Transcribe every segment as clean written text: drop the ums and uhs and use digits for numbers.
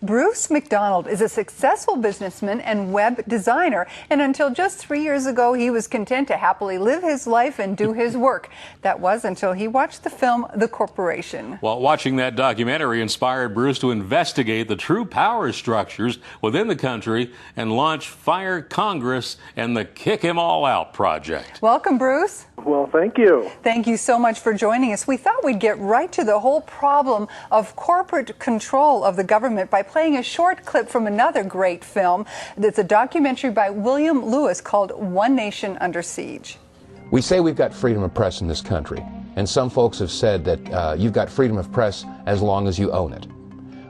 Bruce McDonald is a successful businessman and web designer, and until just 3 years ago, he was content to happily live his life and do his work. That was until he watched the film The Corporation. Well, watching that documentary inspired Bruce to investigate the true power structures within the country and launch Fire Congress and the Kick 'Em All Out project. Welcome, Bruce. Well, thank you. Thank you so much for joining us. We thought we'd get right to the whole problem of corporate control of the government by playing a short clip from another great film. It's a documentary by William Lewis called One Nation Under Siege. We say we've got freedom of press in this country, and some folks have said that you've got freedom of press as long as you own it.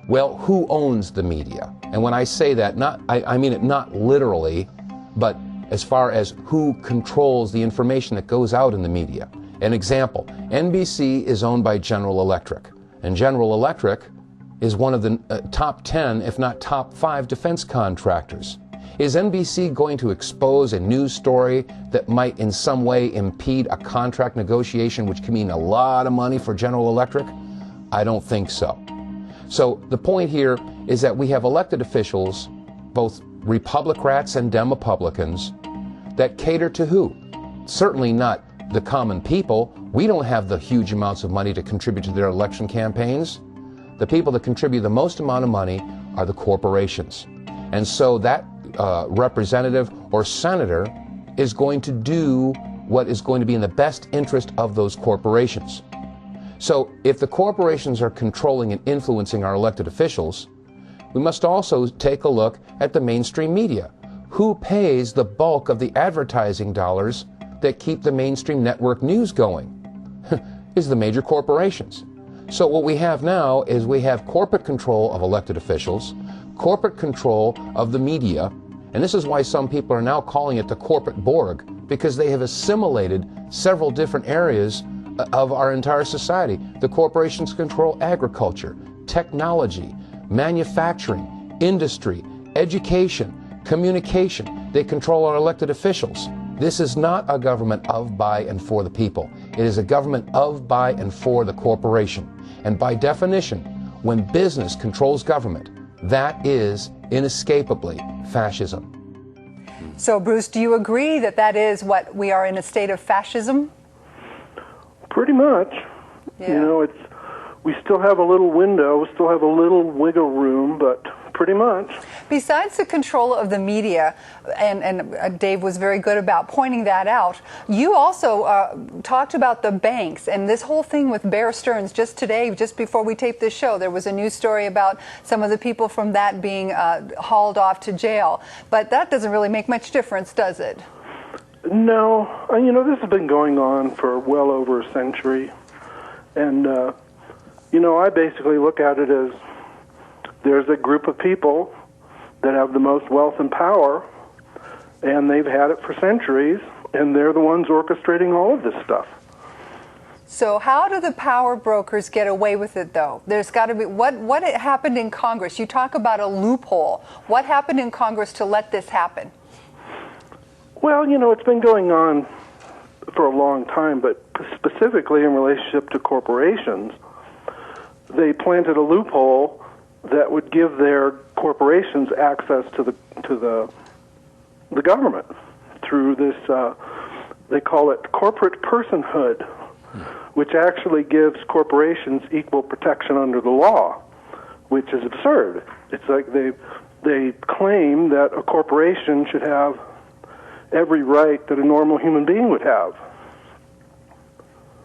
Well, who owns the media? And when I say that, I mean it not literally, but as far as who controls the information that goes out in the media. An example, NBC is owned by General Electric, and General Electric is one of the top 10, if not top 5 defense contractors. Is NBC going to expose a news story that might in some way impede a contract negotiation, which can mean a lot of money for General Electric? I don't think so. So the point here is that we have elected officials, both Republicrats and Demopublicans, that cater to who? Certainly not the common people. We don't have the huge amounts of money to contribute to their election campaigns. The people that contribute the most amount of money are the corporations. And so that representative or senator is going to do what is going to be in the best interest of those corporations. So if the corporations are controlling and influencing our elected officials, we must also take a look at the mainstream media. Who pays the bulk of the advertising dollars that keep the mainstream network news going? Is the major corporations. So what we have now is we have corporate control of elected officials, corporate control of the media, and this is why some people are now calling it the corporate Borg, because they have assimilated several different areas of our entire society. The corporations control agriculture, technology, manufacturing, industry, education, communication. They control our elected officials. This is not a government of, by, and for the people. It is a government of, by, and for the corporation. And by definition, when business controls government, that is inescapably fascism. So, Bruce, do you agree that that is what we are in a state of fascism? Pretty much. Yeah. You know, we still have a little window, we still have a little wiggle room, but pretty much. Besides the control of the media, and Dave was very good about pointing that out, you also talked about the banks and this whole thing with Bear Stearns. Just today, just before we taped this show, there was a news story about some of the people from that being hauled off to jail. But that doesn't really make much difference, does it? No. You know, this has been going on for well over a century. And, you know, I basically look at it as there's a group of people that have the most wealth and power, and they've had it for centuries, and they're the ones orchestrating all of this stuff. So how do the power brokers get away with it, though? There's got to be, what happened in Congress? You talk about a loophole. What happened in Congress to let this happen? Well, you know, it's been going on for a long time, but specifically in relationship to corporations, they planted a loophole that would give their corporations access to the government through this, they call it corporate personhood, which actually gives corporations equal protection under the law, which is absurd. It's like they claim that a corporation should have every right that a normal human being would have.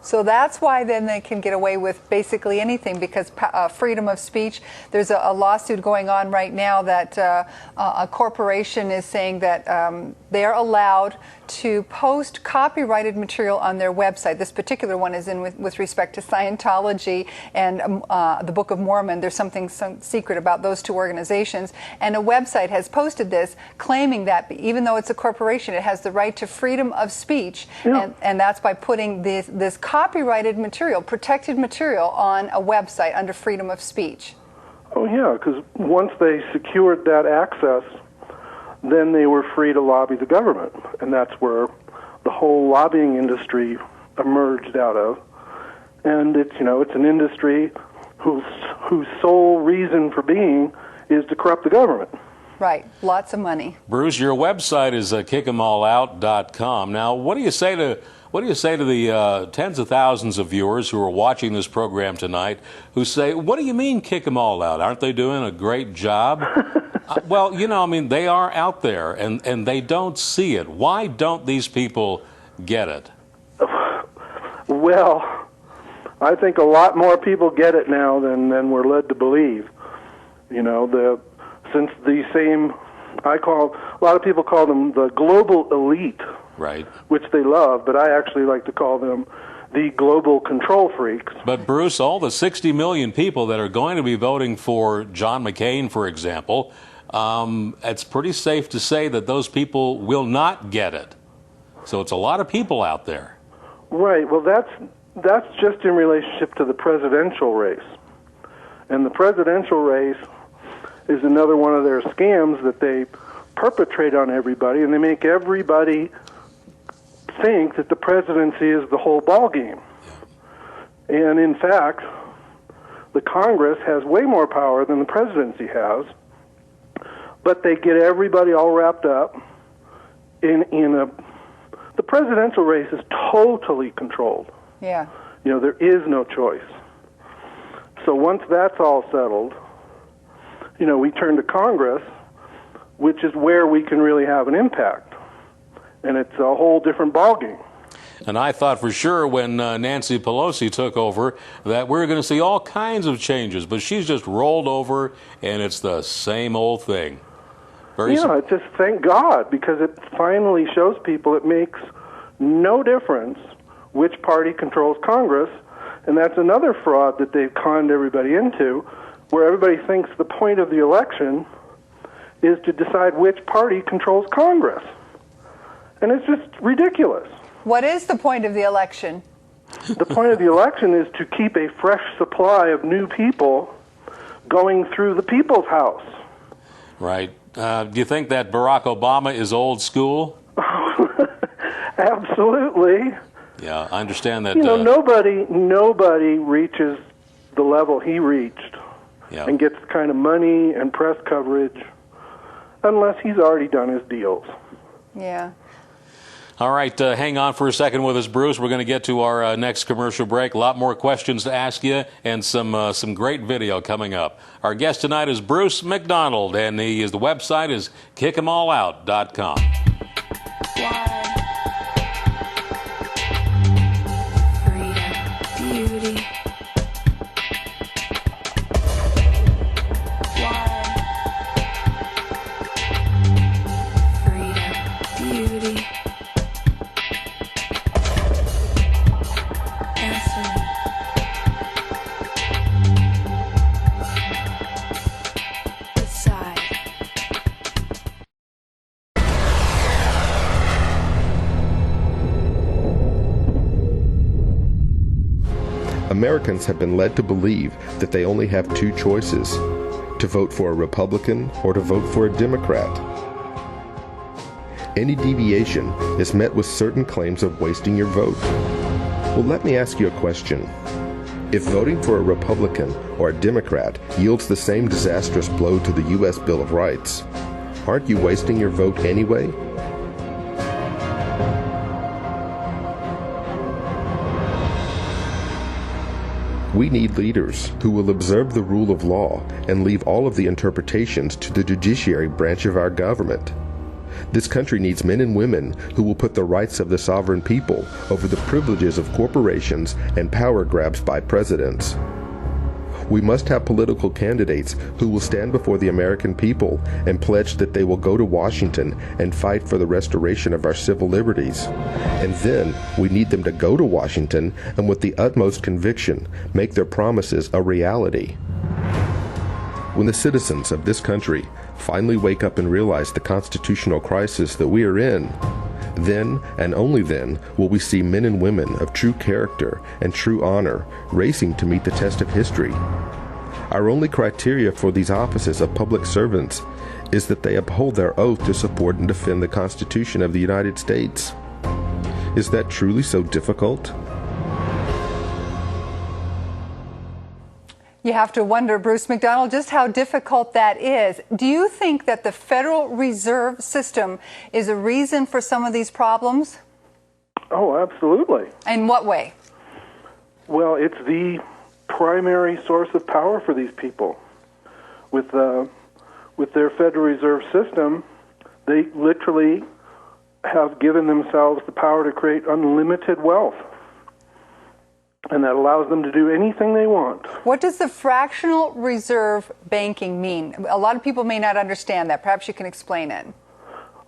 So that's why then they can get away with basically anything, because freedom of speech. There's a lawsuit going on right now that a corporation is saying that they're allowed to post copyrighted material on their website. This particular one is in with respect to Scientology and the Book of Mormon. There's some secret about those two organizations. And a website has posted this, claiming that even though it's a corporation, it has the right to freedom of speech. Yeah. And that's by putting this copyrighted material, protected material on a website under freedom of speech. Oh, yeah, because once they secured that access, then they were free to lobby the government. And that's where the whole lobbying industry emerged out of. And it's, you know, it's an industry whose sole reason for being is to corrupt the government. Right. Lots of money. Bruce, your website is kickemallout.com. Now, what do you say to the tens of thousands of viewers who are watching this program tonight who say, what do you mean kick them all out? Aren't they doing a great job? Well, you know, I mean, they are out there and they don't see it. Why don't these people get it? Well, I think a lot more people get it now than we're led to believe. You know, since the same, a lot of people call them the global elite. Right. Which they love, but I actually like to call them the global control freaks. But Bruce, all the 60 million people that are going to be voting for John McCain, for example, it's pretty safe to say that those people will not get it. So it's a lot of people out there. Right. Well, that's just in relationship to the presidential race. And the presidential race is another one of their scams that they perpetrate on everybody, and they make everybody think that the presidency is the whole ballgame. And in fact, the Congress has way more power than the presidency has, but they get everybody all wrapped up the presidential race is totally controlled. Yeah. You know, there is no choice. So once that's all settled, you know, we turn to Congress, which is where we can really have an impact. And it's a whole different ballgame. And I thought for sure when Nancy Pelosi took over that we were going to see all kinds of changes, but she's just rolled over and it's the same old thing. Just thank God, because it finally shows people it makes no difference which party controls Congress, and that's another fraud that they've conned everybody into, where everybody thinks the point of the election is to decide which party controls Congress. And it's just ridiculous. What is the point of the election? The point of the election is to keep a fresh supply of new people going through the people's house. Right. Do you think that Barack Obama is old school? Absolutely. Yeah, I understand that. You know, nobody reaches the level he reached and gets the kind of money and press coverage unless he's already done his deals. Yeah. All right, hang on for a second with us, Bruce. We're going to get to our next commercial break. A lot more questions to ask you and some great video coming up. Our guest tonight is Bruce McDonald, and the website is kickemallout.com. Beauty. Americans have been led to believe that they only have two choices: to vote for a Republican or to vote for a Democrat. Any deviation is met with certain claims of wasting your vote. Well, let me ask you a question. If voting for a Republican or a Democrat yields the same disastrous blow to the U.S. Bill of Rights, aren't you wasting your vote anyway? We need leaders who will observe the rule of law and leave all of the interpretations to the judiciary branch of our government. This country needs men and women who will put the rights of the sovereign people over the privileges of corporations and power grabs by presidents. We must have political candidates who will stand before the American people and pledge that they will go to Washington and fight for the restoration of our civil liberties. And then we need them to go to Washington and with the utmost conviction make their promises a reality. When the citizens of this country finally wake up and realize the constitutional crisis that we are in, then and only then will we see men and women of true character and true honor racing to meet the test of history. Our only criteria for these offices of public servants is that they uphold their oath to support and defend the Constitution of the United States. Is that truly so difficult? You have to wonder, Bruce McDonald, just how difficult that is. Do you think that the Federal Reserve System is a reason for some of these problems? Oh, absolutely. In what way? Well, it's the primary source of power for these people. With their Federal Reserve System, they literally have given themselves the power to create unlimited wealth. And that allows them to do anything they want. What does the fractional reserve banking mean? A lot of people may not understand that. Perhaps you can explain it.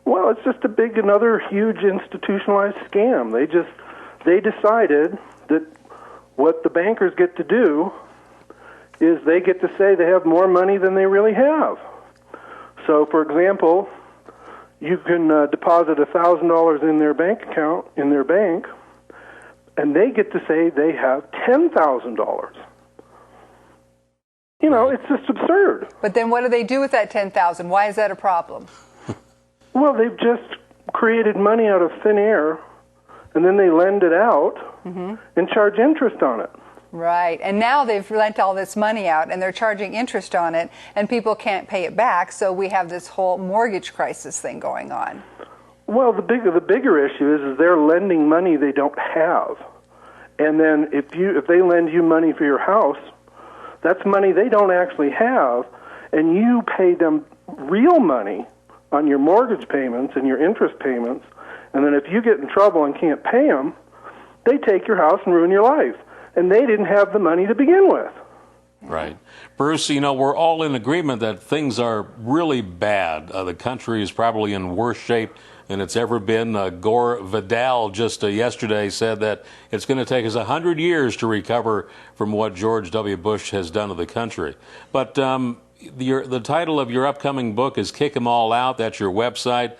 Well, it's just another huge institutionalized scam. They decided that what the bankers get to do is they get to say they have more money than they really have. So, for example, you can deposit $1,000 in their bank account, in their bank, and they get to say they have $10,000. You know, it's just absurd. But then what do they do with that $10,000? Why is that a problem? Well, they've just created money out of thin air, and then they lend it out and charge interest on it. Right. And now they've lent all this money out, and they're charging interest on it, and people can't pay it back, so we have this whole mortgage crisis thing going on. Well, the bigger issue is they're lending money they don't have. And then if they lend you money for your house, that's money they don't actually have, and you pay them real money on your mortgage payments and your interest payments, and then if you get in trouble and can't pay them, they take your house and ruin your life. And they didn't have the money to begin with. Right. Bruce, you know, we're all in agreement that things are really bad. The country is probably in worse shape than it's ever been. Gore Vidal just yesterday said that it's going to take us 100 years to recover from what George W. Bush has done to the country. But the title of your upcoming book is Kick 'Em All Out. That's your website.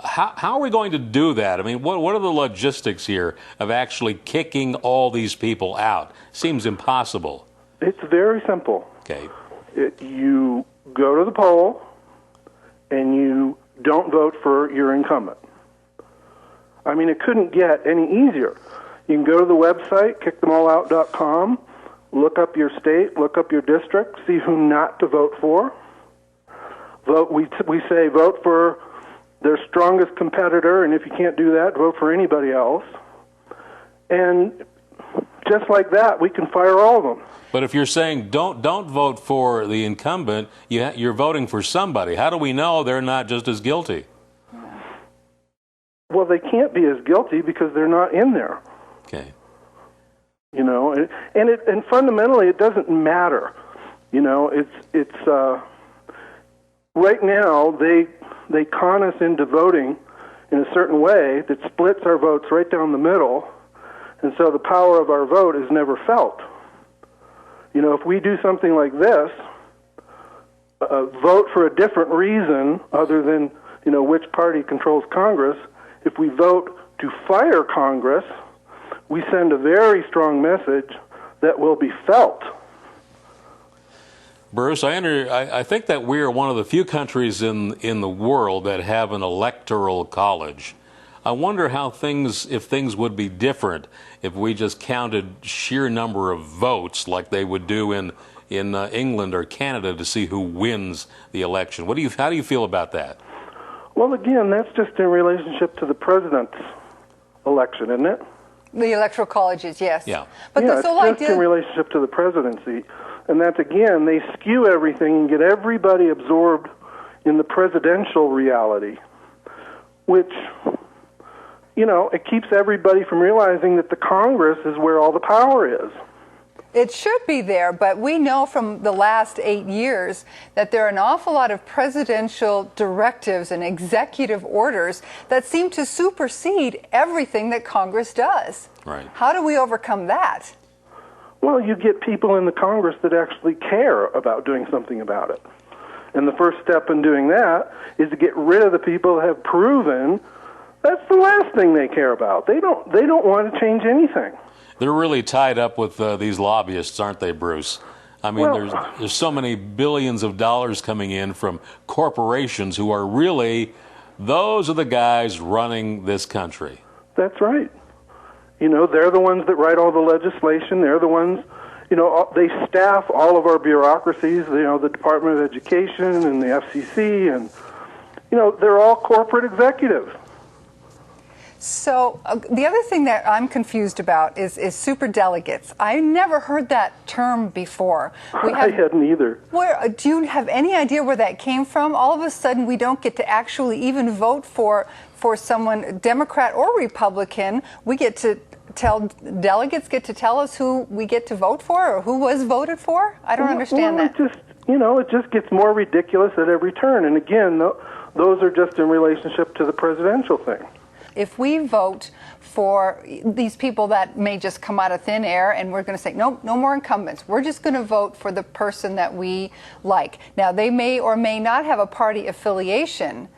How are we going to do that? I mean, what are the logistics here of actually kicking all these people out? Seems impossible. It's very simple. Okay. You go to the poll, and you don't vote for your incumbent. I mean, it couldn't get any easier. You can go to the website, kickthemallout.com, look up your state, look up your district, see who not to vote for. We say vote for their strongest competitor, and if you can't do that, vote for anybody else. And just like that, we can fire all of them. But if you're saying don't vote for the incumbent, you're voting for somebody. How do we know they're not just as guilty? Well, they can't be as guilty because they're not in there. Okay. You know, and fundamentally, it doesn't matter. You know, it's right now they con us into voting in a certain way that splits our votes right down the middle, and so the power of our vote is never felt. You know, if we do something like this, vote for a different reason other than, you know, which party controls Congress, if we vote to fire Congress, we send a very strong message that will be felt. Bruce, I think that we are one of the few countries in the world that have an electoral college. I wonder if things would be different if we just counted sheer number of votes like they would do in England or Canada to see who wins the election. How do you feel about that? Well, again, that's just in relationship to the president's election, isn't it? The electoral colleges, yes. Yeah. But yeah, this whole it's just idea in relationship to the presidency. And that's, again, they skew everything and get everybody absorbed in the presidential reality, which, you know, it keeps everybody from realizing that the Congress is where all the power is. It should be there, but we know from the last 8 years that there are an awful lot of presidential directives and executive orders that seem to supersede everything that Congress does. Right. How do we overcome that? Well, you get people in the Congress that actually care about doing something about it. And the first step in doing that is to get rid of the people that have proven that's the last thing they care about. They don't want to change anything. They're really tied up with these lobbyists, aren't they, Bruce? I mean, there's so many billions of dollars coming in from corporations who are really, those are the guys running this country. That's right. You know, they're the ones that write all the legislation. They're the ones, They staff all of our bureaucracies, the Department of Education and the FCC, and, they're all corporate executives. So the other thing that I'm confused about is superdelegates. I never heard that term before. I hadn't either. Do you have any idea where that came from? All of a sudden, we don't get to actually even vote for someone, Democrat or Republican. We get to delegates get to tell us who we get to vote for or who was voted for? I don't understand that. It just gets more ridiculous at every turn. And again, those are just in relationship to the presidential thing. If we vote for these people that may just come out of thin air and we're going to say, no more incumbents, we're just going to vote for the person that we like. Now, they may or may not have a party affiliation.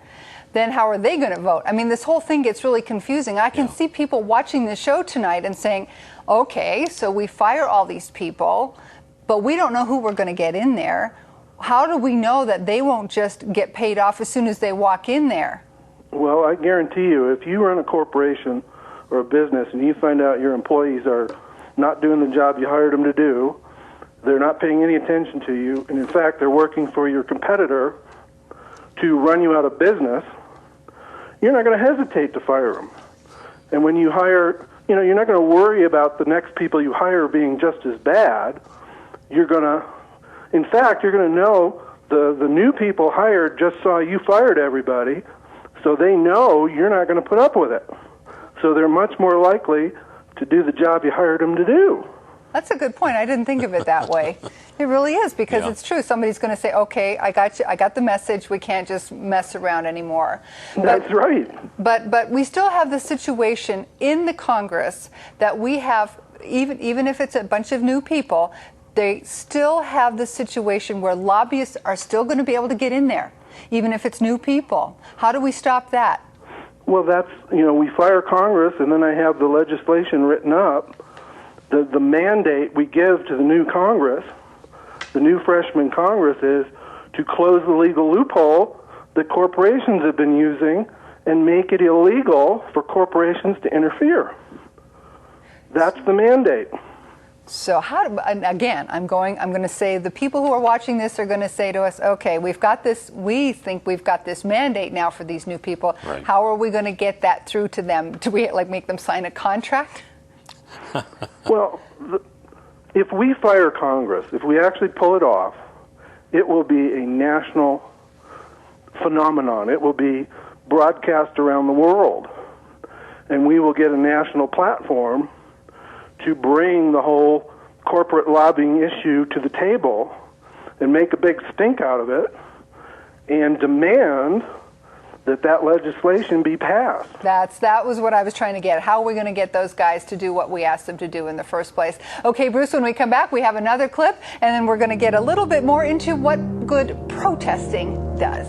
Then how are they going to vote? I mean, this whole thing gets really confusing. I can see people watching the show tonight and saying, okay, so we fire all these people, but we don't know who we're going to get in there. How do we know that they won't just get paid off as soon as they walk in there? Well, I guarantee you, if you run a corporation or a business and you find out your employees are not doing the job you hired them to do, they're not paying any attention to you, and in fact, they're working for your competitor to run you out of business, you're not going to hesitate to fire them. And when you hire, you're not going to worry about the next people you hire being just as bad. In fact, you're going to know the new people hired just saw you fired everybody, so they know you're not going to put up with it. So they're much more likely to do the job you hired them to do. That's a good point. I didn't think of it that way. It really is, because it's true. Somebody's going to say, okay, I got you. I got the message. We can't just mess around anymore. That's right. But we still have the situation in the Congress that we have, even if it's a bunch of new people, they still have the situation where lobbyists are still going to be able to get in there, even if it's new people. How do we stop that? Well, that's, we fire Congress, and then I have the legislation written up. The mandate we give to the new Congress, the new freshman Congress, is to close the legal loophole that corporations have been using and make it illegal for corporations to interfere. That's the mandate. So again, I'm going to say the people who are watching this are going to say to us, okay, we've got this, we think we've got this mandate now for these new people. Right. How are we going to get that through to them? Do we make them sign a contract? Well, if we fire Congress, if we actually pull it off, it will be a national phenomenon. It will be broadcast around the world. And we will get a national platform to bring the whole corporate lobbying issue to the table and make a big stink out of it and demand that legislation be passed. That was what I was trying to get. How are we going to get those guys to do what we asked them to do in the first place? Okay, Bruce, when we come back, we have another clip, and then we're going to get a little bit more into what good protesting does.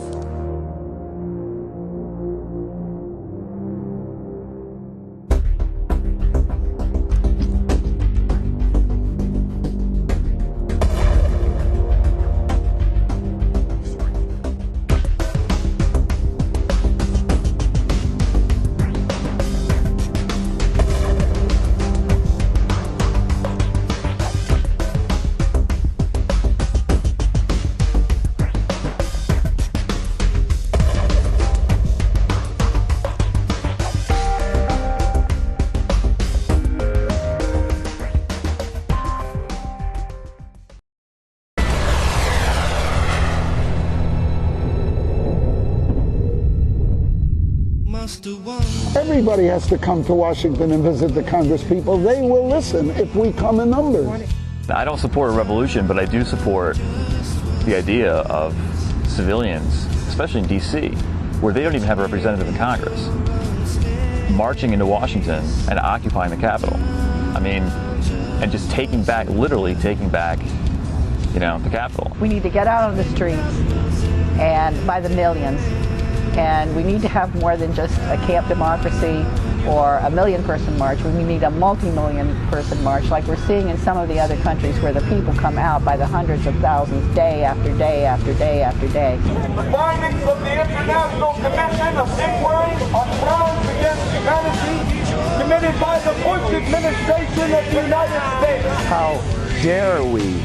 Everybody has to come to Washington and visit the Congress people. They will listen if we come in numbers. I don't support a revolution, but I do support the idea of civilians, especially in D.C., where they don't even have a representative in Congress, marching into Washington and occupying the Capitol. I mean, and just literally taking back, the Capitol. We need to get out on the streets and by the millions. And we need to have more than just a camp democracy or a million-person march. We need a multi-million-person march like we're seeing in some of the other countries where the people come out by the hundreds of thousands day after day after day after day. The findings of the International Commission of Inquiry on Crimes Against Humanity committed by the Bush administration of the United States. How dare we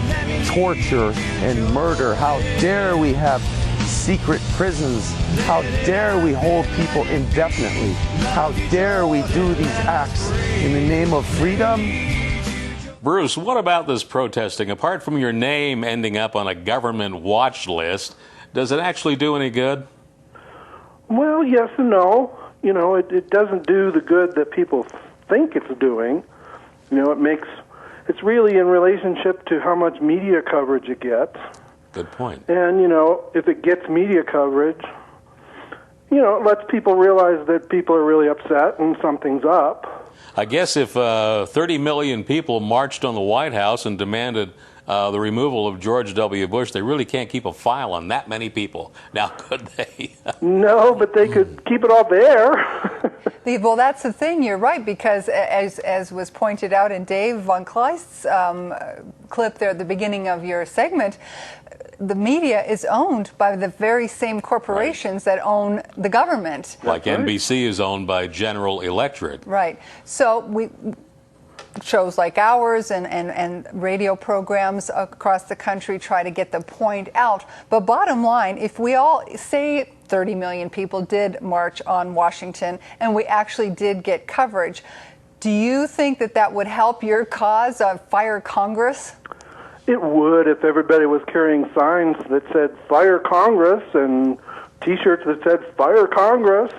torture and murder? How dare we have secret prisons? How dare we hold people indefinitely? How dare we do these acts in the name of freedom? Bruce, what about this protesting? Apart from your name ending up on a government watch list, does it actually do any good? Well, yes and no. You know, it doesn't do the good that people think it's doing. You know, it's really in relationship to how much media coverage it gets. Good point. And, you know, if it gets media coverage, you know, it lets people realize that people are really upset and something's up. I guess if 30 million people marched on the White House and demanded the removal of George W. Bush, they really can't keep a file on that many people. Now, could they? No, but they could keep it all there. Well, that's the thing. You're right, because as was pointed out in Dave Von Kleist's clip there at the beginning of your segment, the media is owned by the very same corporations that own the government. Like NBC is owned by General Electric. Right. So shows like ours and radio programs across the country try to get the point out. But bottom line, if we all say 30 million people did march on Washington and we actually did get coverage, do you think that that would help your cause of Fire Congress? It would if everybody was carrying signs that said Fire Congress and T-shirts that said Fire Congress,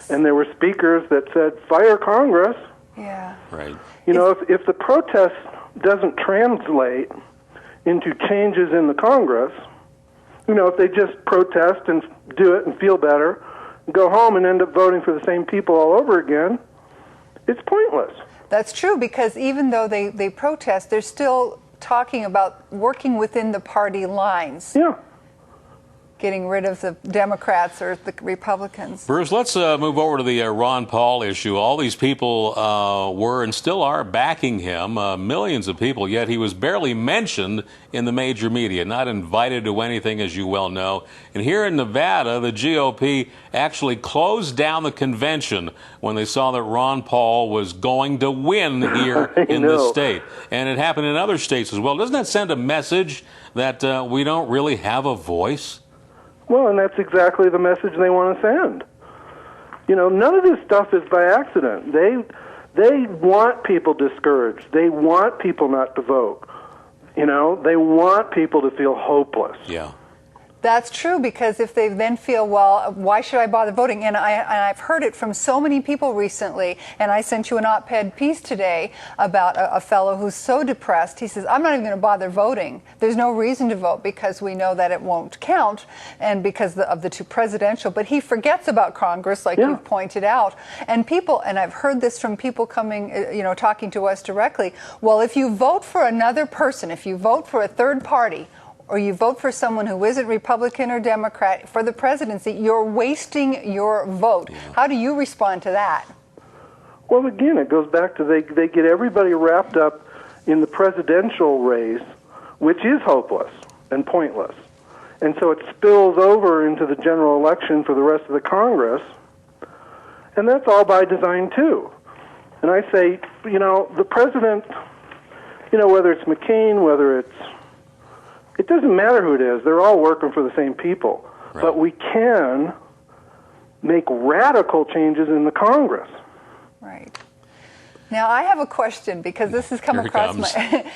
and there were speakers that said Fire Congress. Yeah. Right. You know, if the protest doesn't translate into changes in the Congress, you know, if they just protest and do it and feel better, go home and end up voting for the same people all over again, it's pointless. That's true, because even though they protest, they're still talking about working within the party lines. Yeah. Getting rid of the Democrats or the Republicans. Bruce, let's move over to the Ron Paul issue. All these people were and still are backing him, millions of people, yet he was barely mentioned in the major media, not invited to anything, as you well know. And here in Nevada, the GOP actually closed down the convention when they saw that Ron Paul was going to win here in this state. And it happened in other states as well. Doesn't that send a message that we don't really have a voice? Well, and that's exactly the message they want to send. You know, none of this stuff is by accident. They want people discouraged. They want people not to vote. You know, they want people to feel hopeless. Yeah. That's true, because if they then feel, well, why should I bother voting? And I've heard it from so many people recently, and I sent you an op-ed piece today about a fellow who's so depressed. He says, I'm not even going to bother voting. There's no reason to vote because we know that it won't count, and because of the two presidential. But he forgets about Congress, like you've pointed out. And people, and I've heard this from people coming, you know, talking to us directly, well, if you vote for another person, if you vote for a third party, or you vote for someone who isn't Republican or Democrat for the presidency, you're wasting your vote. Yeah. How do you respond to that? Well, again, it goes back to they get everybody wrapped up in the presidential race, which is hopeless and pointless. And so it spills over into the general election for the rest of the Congress, and that's all by design, too. And I say, you know, the president, you know, whether it's McCain, whether it doesn't matter who it is. They're all working for the same people. Right. But we can make radical changes in the Congress. Right. Now, I have a question, because this has come across my...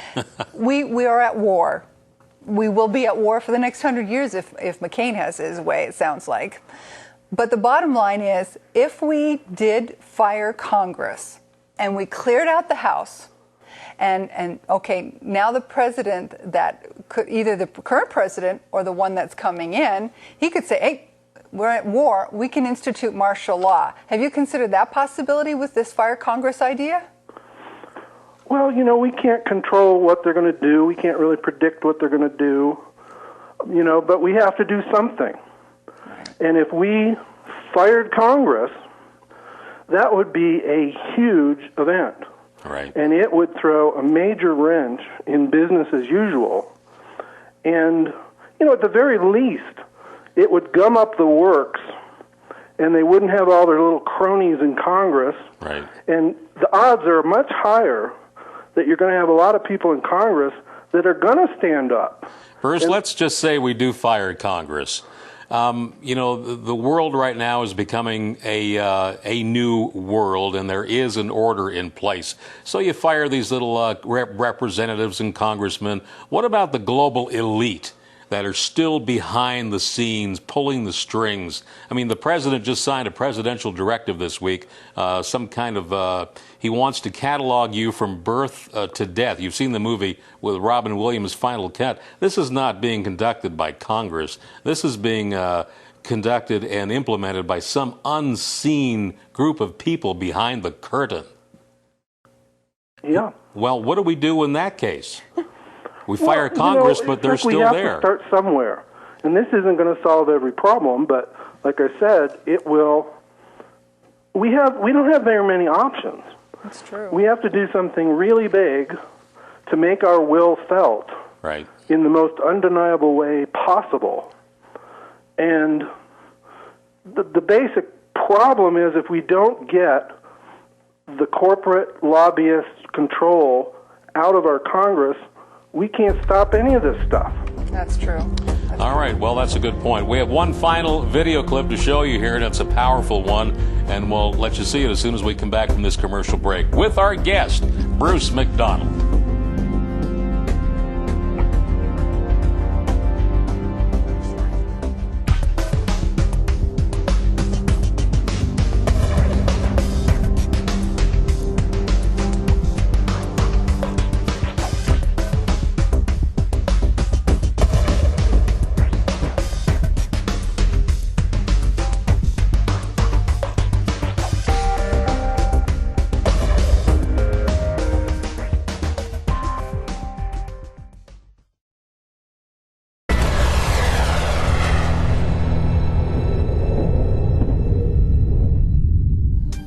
we are at war. We will be at war for the next 100 years if McCain has his way, it sounds like. But the bottom line is, if we did fire Congress and we cleared out the House, and okay, now the president that could, either the current president or the one that's coming in, he could say, hey, we're at war, we can institute martial law. Have you considered that possibility with this Fire Congress idea? Well, you know, we can't control what they're going to do. We can't really predict what they're going to do, you know, but we have to do something. And if we fired Congress, that would be a huge event. Right. And it would throw a major wrench in business as usual. And, you know, at the very least, it would gum up the works, and they wouldn't have all their little cronies in Congress. Right. And the odds are much higher that you're going to have a lot of people in Congress that are going to stand up. Bruce, let's just say we do fire Congress. You know, the world right now is becoming a new world, and there is an order in place. So you fire these little representatives and congressmen. What about the global elite that are still behind the scenes, pulling the strings? I mean, the president just signed a presidential directive this week, some kind of, he wants to catalog you from birth to death. You've seen the movie with Robin Williams' Final Cut. This is not being conducted by Congress. This is being conducted and implemented by some unseen group of people behind the curtain. Yeah. Well, what do we do in that case? We fire Congress, but they're still there. We have to start somewhere. And this isn't going to solve every problem, but like I said, it will. We don't have very many options. That's true. We have to do something really big to make our will felt in the most undeniable way possible. And the basic problem is if we don't get the corporate lobbyist control out of our Congress, we can't stop any of this stuff. That's true. All right, well, that's a good point. We have one final video clip to show you here, and it's a powerful one, and we'll let you see it as soon as we come back from this commercial break with our guest, Bruce McDonald.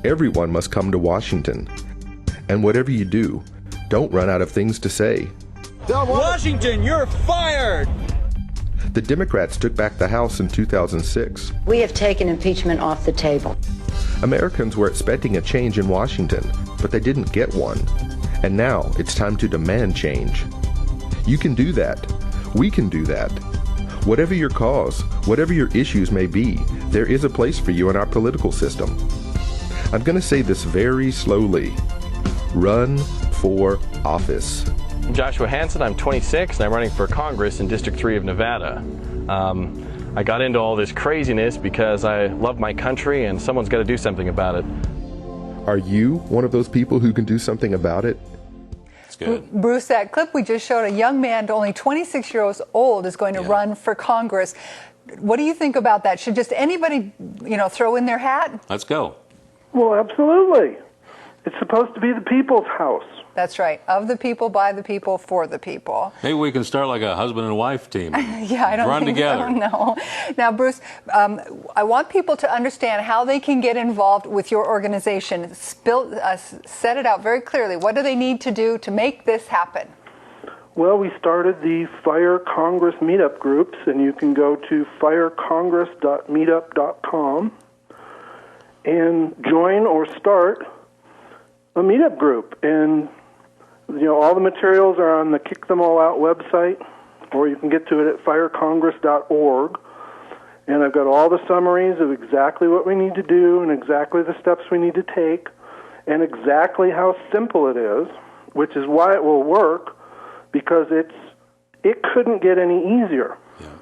Everyone must come to Washington. And whatever you do, don't run out of things to say. Washington, you're fired! The Democrats took back the House in 2006. We have taken impeachment off the table. Americans were expecting a change in Washington, but they didn't get one. And now it's time to demand change. You can do that. We can do that. Whatever your cause, whatever your issues may be, there is a place for you in our political system. I'm going to say this very slowly. Run for office. I'm Joshua Hansen. I'm 26 and I'm running for Congress in District 3 of Nevada. I got into all this craziness because I love my country and someone's got to do something about it. Are you one of those people who can do something about it? That's good. Bruce, that clip we just showed, a young man, only 26 years old, is going to run for Congress. What do you think about that? Should just anybody, throw in their hat? Let's go. Well, absolutely. It's supposed to be the people's house. That's right. Of the people, by the people, for the people. Maybe we can start like a husband and wife team. Yeah, I don't Run think together. So, no. Now, Bruce, I want people to understand how they can get involved with your organization. Set it out very clearly. What do they need to do to make this happen? Well, we started the Fire Congress meetup groups, and you can go to firecongress.meetup.com and join or start a meetup group. And all the materials are on the Kick Them All Out website, or you can get to it at firecongress.org. And I've got all the summaries of exactly what we need to do and exactly the steps we need to take and exactly how simple it is, which is why it will work, because it couldn't get any easier. Yeah.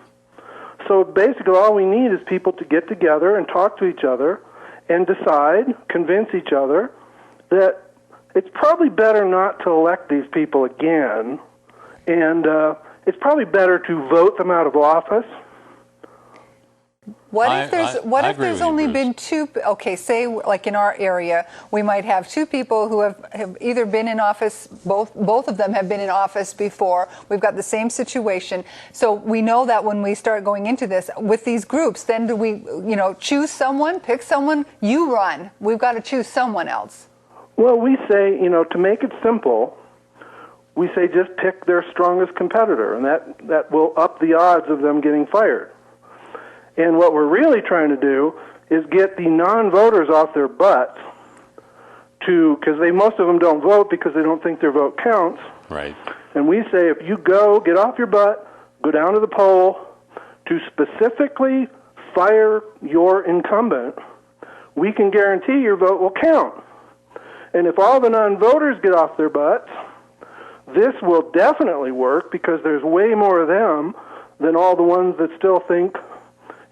So basically all we need is people to get together and talk to each other and decide, convince each other that it's probably better not to elect these people again, and it's probably better to vote them out of office. What if there's only been two? Okay, say like in our area, we might have two people who have either been in office. Both of them have been in office before. We've got the same situation, so we know that when we start going into this with these groups, then do we, choose someone, pick someone? You run. We've got to choose someone else. Well, we say, to make it simple, we say just pick their strongest competitor, and that will up the odds of them getting fired. And what we're really trying to do is get the non-voters off their butts because most of them don't vote because they don't think their vote counts. Right. And we say, if you get off your butt, go down to the poll to specifically fire your incumbent, we can guarantee your vote will count. And if all the non-voters get off their butts, this will definitely work because there's way more of them than all the ones that still think,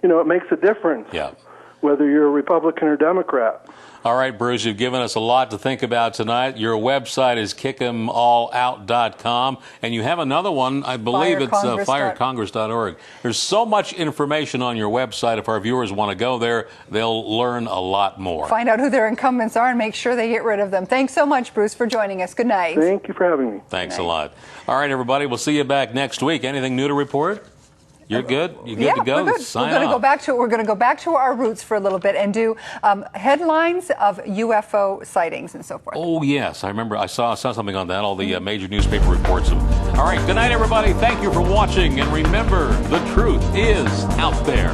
it makes a difference. Yeah. Whether you're a Republican or Democrat. All right, Bruce, you've given us a lot to think about tonight. Your website is kickemoullout.com, and you have another one, I believe it's firecongress.org. There's so much information on your website. If our viewers want to go there, they'll learn a lot more. Find out who their incumbents are and make sure they get rid of them. Thanks so much, Bruce, for joining us. Good night. Thank you for having me. Thanks a lot. All right, everybody, we'll see you back next week. Anything new to report? You're good? You're good to go? We're good. Sign we're going off. to go back to our roots for a little bit and do headlines of UFO sightings and so forth. Oh, yes. I remember I saw something on that, all the major newspaper reports. All right, good night, everybody. Thank you for watching. And remember, the truth is out there.